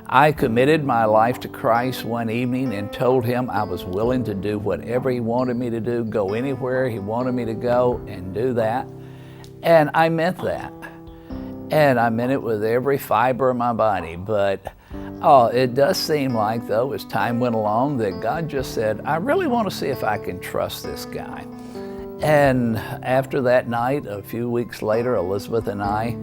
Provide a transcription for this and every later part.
I committed my life to Christ one evening and told him I was willing to do whatever he wanted me to do, go anywhere he wanted me to go and do that. And I meant that. And I meant it with every fiber of my body. But it does seem like, though, as time went along, that God just said, I really want to see if I can trust this guy. And after that night, a few weeks later, Elizabeth and I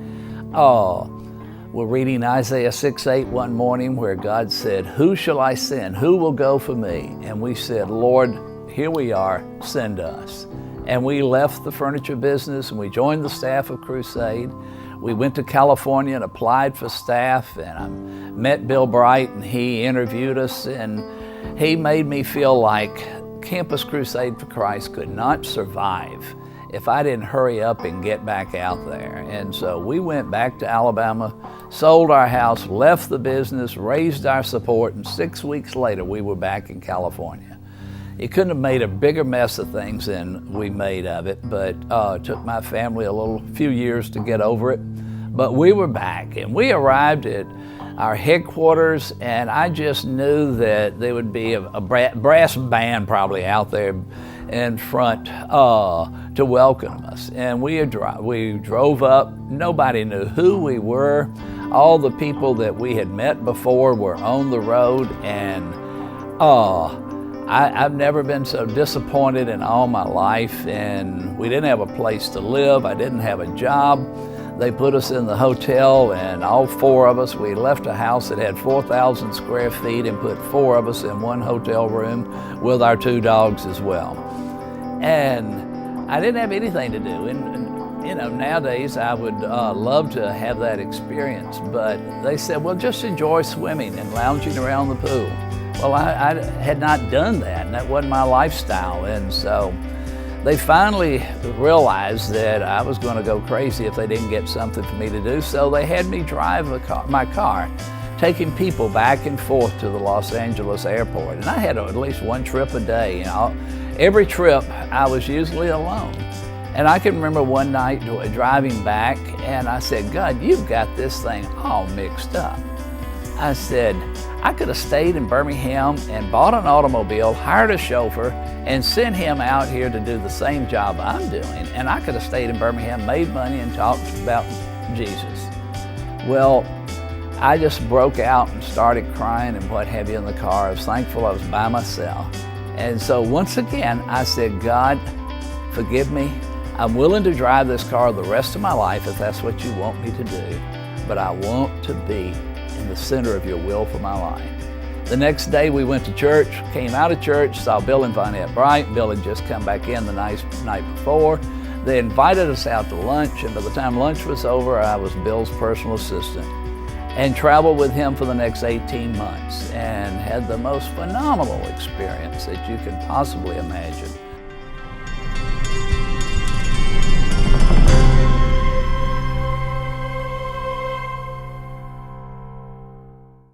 were reading Isaiah 6:8 one morning, where God said, who shall I send? Who will go for me? And we said, Lord, here we are, send us. And we left the furniture business and we joined the staff of Crusade. We went to California and applied for staff, and I met Bill Bright, and he interviewed us, and he made me feel like Campus Crusade for Christ could not survive if I didn't hurry up and get back out there. And so we went back to Alabama, sold our house, left the business, raised our support, and 6 weeks later we were back in California. He couldn't have made a bigger mess of things than we made of it, but it took my family a few years to get over it. But we were back, and we arrived at our headquarters, and I just knew that there would be a brass band probably out there in front to welcome us. And we drove up. Nobody knew who we were. All the people that we had met before were on the road, and I've never been so disappointed in all my life. And we didn't have a place to live. I didn't have a job. They put us in the hotel, and all four of us, we left a house that had 4,000 square feet and put four of us in one hotel room with our two dogs as well. And I didn't have anything to do. And you know, nowadays I would love to have that experience, but they said, well, just enjoy swimming and lounging around the pool. Well, I had not done that, and that wasn't my lifestyle. And so they finally realized that I was going to go crazy if they didn't get something for me to do, so they had me drive my car, taking people back and forth to the Los Angeles airport. And I had at least one trip a day. You know, every trip I was usually alone. And I can remember one night driving back, and I said, God, you've got this thing all mixed up. I said, I could have stayed in Birmingham and bought an automobile, hired a chauffeur, and sent him out here to do the same job I'm doing. And I could have stayed in Birmingham, made money, and talked about Jesus. Well, I just broke out and started crying and what have you in the car. I was thankful I was by myself. And so once again, I said, God, forgive me. I'm willing to drive this car the rest of my life if that's what you want me to do. But I want to be in the center of your will for my life. The next day we went to church, came out of church, saw Bill and Vonette Bright. Bill had just come back in the night before. They invited us out to lunch, and by the time lunch was over, I was Bill's personal assistant and traveled with him for the next 18 months and had the most phenomenal experience that you can possibly imagine.